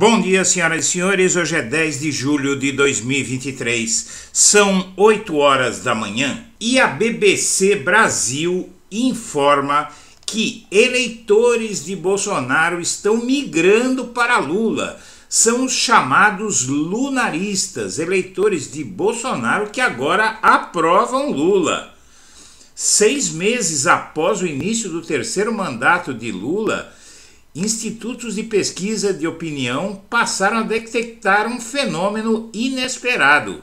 Bom dia, senhoras e senhores. Hoje é 10 de julho de 2023. São 8 horas da manhã e a BBC Brasil informa que eleitores de Bolsonaro estão migrando para Lula. São os chamados lunaristas, eleitores de Bolsonaro que agora aprovam Lula. 6 meses após o início do terceiro mandato de Lula, institutos de pesquisa de opinião passaram a detectar um fenômeno inesperado.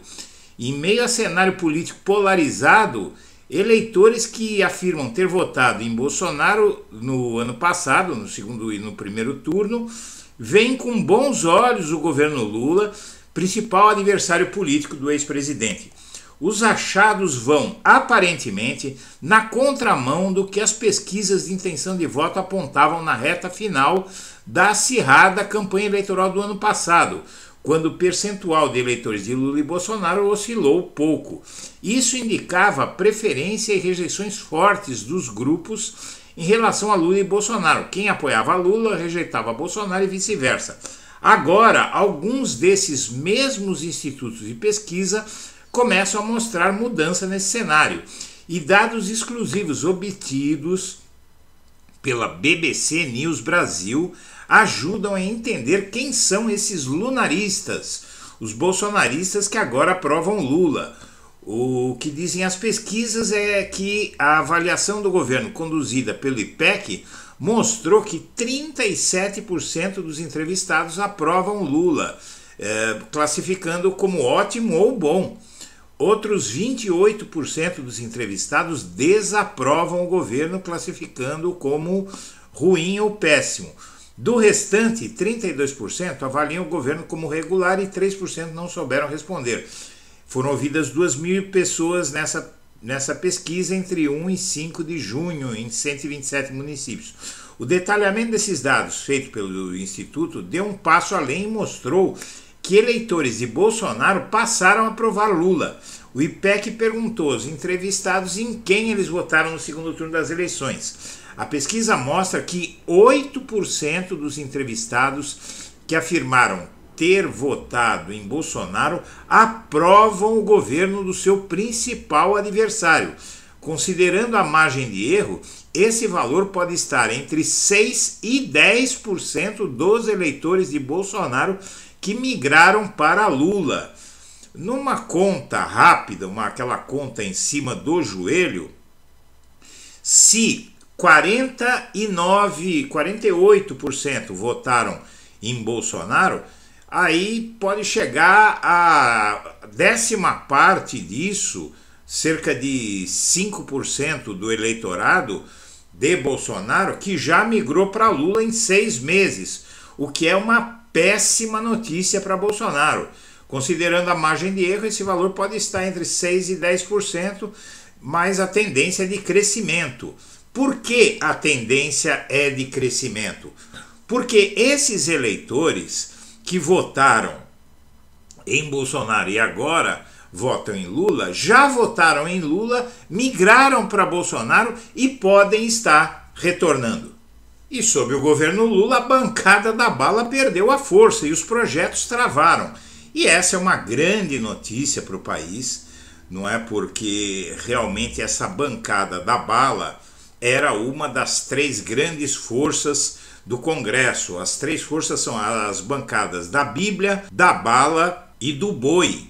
Em meio a cenário político polarizado, eleitores que afirmam ter votado em Bolsonaro no ano passado, no segundo e no primeiro turno, veem com bons olhos o governo Lula, principal adversário político do ex-presidente. Os achados vão, aparentemente, na contramão do que as pesquisas de intenção de voto apontavam na reta final da acirrada campanha eleitoral do ano passado, quando o percentual de eleitores de Lula e Bolsonaro oscilou pouco. Isso indicava preferência e rejeições fortes dos grupos em relação a Lula e Bolsonaro. Quem apoiava Lula rejeitava Bolsonaro e vice-versa. Agora, alguns desses mesmos institutos de pesquisa começam a mostrar mudança nesse cenário, e dados exclusivos obtidos pela BBC News Brasil ajudam a entender quem são esses lunaristas, os bolsonaristas que agora aprovam Lula. O que dizem as pesquisas é que a avaliação do governo conduzida pelo IPEC mostrou que 37% dos entrevistados aprovam Lula, classificando como ótimo ou bom. Outros 28% dos entrevistados desaprovam o governo, classificando como ruim ou péssimo. Do restante, 32% avaliam o governo como regular e 3% não souberam responder. Foram ouvidas 2.000 pessoas nessa pesquisa entre 1 e 5 de junho, em 127 municípios. O detalhamento desses dados, feito pelo Instituto, deu um passo além e mostrou que eleitores de Bolsonaro passaram a aprovar Lula. O IPEC perguntou aos entrevistados em quem eles votaram no segundo turno das eleições. A pesquisa mostra que 8% dos entrevistados que afirmaram ter votado em Bolsonaro aprovam o governo do seu principal adversário. Considerando a margem de erro, esse valor pode estar entre 6% e 10% dos eleitores de Bolsonaro que migraram para Lula. Numa conta rápida, aquela conta em cima do joelho, se 48% votaram em Bolsonaro, aí pode chegar a 10ª parte disso, cerca de 5% do eleitorado de Bolsonaro, que já migrou para Lula em 6 meses, o que é uma péssima notícia para Bolsonaro. Considerando a margem de erro, esse valor pode estar entre 6% e 10%, mas a tendência é de crescimento. Por que a tendência é de crescimento? Porque esses eleitores que votaram em Bolsonaro e agora votam em Lula, já votaram em Lula, migraram para Bolsonaro e podem estar retornando. E sob o governo Lula, a bancada da bala perdeu a força e os projetos travaram. E essa é uma grande notícia para o país, não é? Porque realmente essa bancada da bala era uma das 3 grandes forças do Congresso. As 3 forças são as bancadas da Bíblia, da bala e do boi.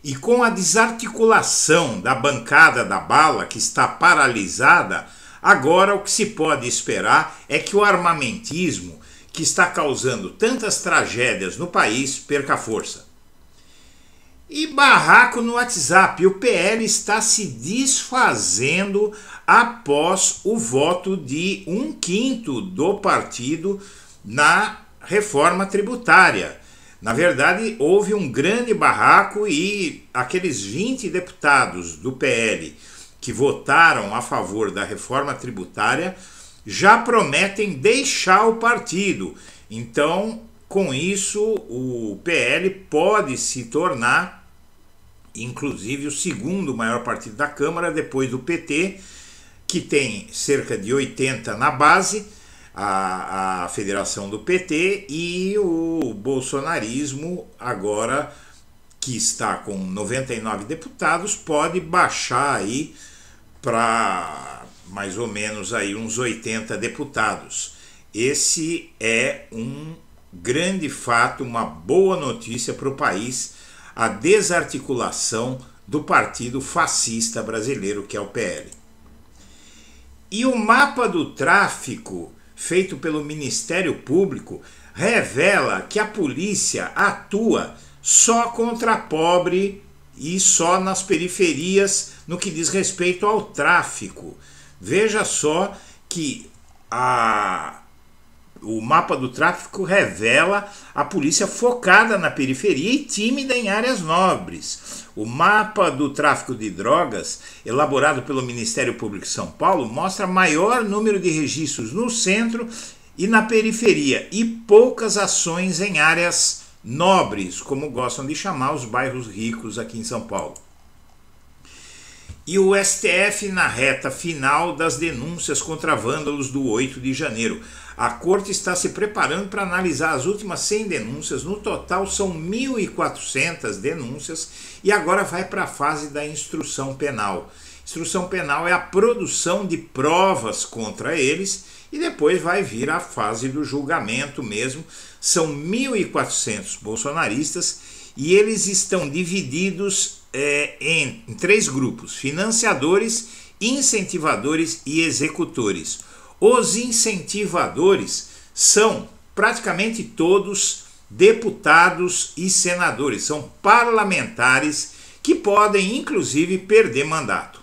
E com a desarticulação da bancada da bala, que está paralisada, agora o que se pode esperar é que o armamentismo, que está causando tantas tragédias no país, perca força. E barraco no WhatsApp. O PL está se desfazendo após o voto de 1/5 do partido na reforma tributária. Na verdade, houve um grande barraco e aqueles 20 deputados do PL que votaram a favor da reforma tributária já prometem deixar o partido. Então, com isso, o PL pode se tornar, inclusive, o segundo maior partido da Câmara, depois do PT, que tem cerca de 80 na base, a federação do PT, e o bolsonarismo, agora que está com 99 deputados, pode baixar aí para mais ou menos aí uns 80 deputados. Esse é um grande fato, uma boa notícia para o país, a desarticulação do partido fascista brasileiro, que é o PL. E o mapa do tráfico feito pelo Ministério Público revela que a polícia atua só contra pobre e só nas periferias no que diz respeito ao tráfico. Veja só que o mapa do tráfico revela a polícia focada na periferia e tímida em áreas nobres. O mapa do tráfico de drogas, elaborado pelo Ministério Público de São Paulo, mostra maior número de registros no centro e na periferia e poucas ações em áreas nobres, como gostam de chamar os bairros ricos aqui em São Paulo. E o STF na reta final das denúncias contra vândalos do 8 de janeiro. A Corte está se preparando para analisar as últimas 100 denúncias. No total são 1.400 denúncias e agora vai para a fase da instrução penal. Instrução penal é a produção de provas contra eles e depois vai vir a fase do julgamento mesmo. São 1.400 bolsonaristas e eles estão divididos em 3 grupos: financiadores, incentivadores e executores. Os incentivadores são praticamente todos deputados e senadores, são parlamentares que podem inclusive perder mandato.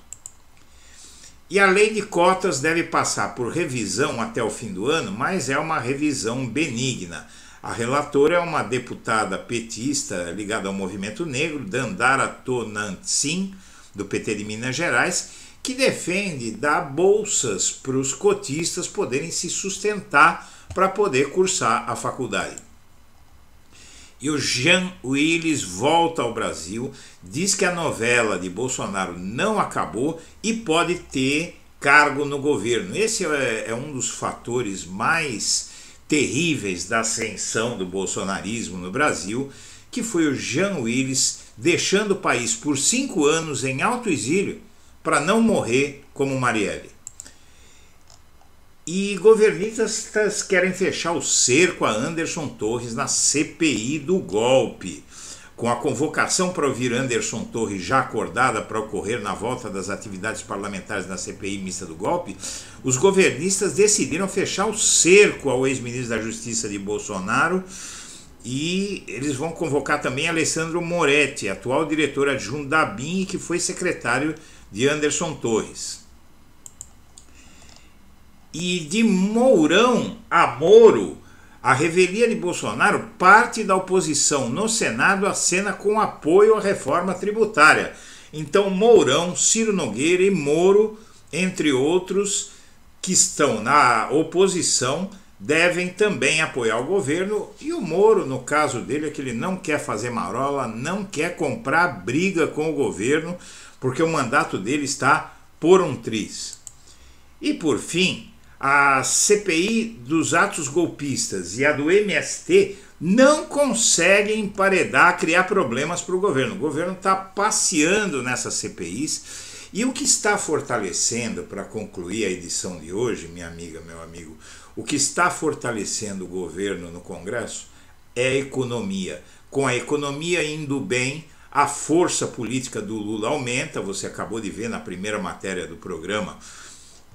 E a lei de cotas deve passar por revisão até o fim do ano, mas é uma revisão benigna. A relatora é uma deputada petista ligada ao movimento negro, Dandara Tonantzin, do PT de Minas Gerais, que defende dar bolsas para os cotistas poderem se sustentar para poder cursar a faculdade. E o Jean Willis volta ao Brasil, diz que a novela de Bolsonaro não acabou e pode ter cargo no governo. Esse é um dos fatores mais terríveis da ascensão do bolsonarismo no Brasil, que foi o Jean Willis deixando o país por 5 anos em alto exílio para não morrer como Marielle. E governistas querem fechar o cerco a Anderson Torres na CPI do golpe. Com a convocação para ouvir Anderson Torres já acordada para ocorrer na volta das atividades parlamentares na CPI mista do golpe, os governistas decidiram fechar o cerco ao ex-ministro da Justiça de Bolsonaro e eles vão convocar também Alessandro Moretti, atual diretor adjunto da ABIN e que foi secretário de Anderson Torres. E de Mourão a Moro, a revelia de Bolsonaro, parte da oposição no Senado acena com apoio à reforma tributária. Então Mourão, Ciro Nogueira e Moro, entre outros, que estão na oposição, devem também apoiar o governo. E o Moro, no caso dele, é que ele não quer fazer marola, não quer comprar briga com o governo, porque o mandato dele está por um triz. E por fim, a CPI dos atos golpistas e a do MST não conseguem emparedar, criar problemas para o governo. O governo está passeando nessas CPIs e o que está fortalecendo, para concluir a edição de hoje, minha amiga, meu amigo, o que está fortalecendo o governo no Congresso é a economia. Com a economia indo bem, a força política do Lula aumenta. Você acabou de ver na primeira matéria do programa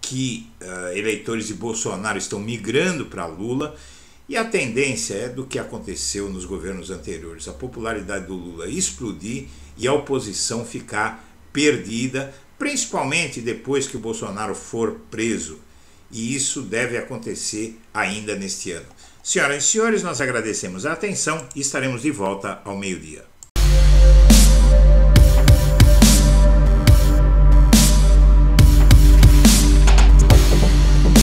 que eleitores de Bolsonaro estão migrando para Lula, e a tendência é do que aconteceu nos governos anteriores, a popularidade do Lula explodir e a oposição ficar perdida, principalmente depois que o Bolsonaro for preso, e isso deve acontecer ainda neste ano. Senhoras e senhores, nós agradecemos a atenção e estaremos de volta ao meio-dia.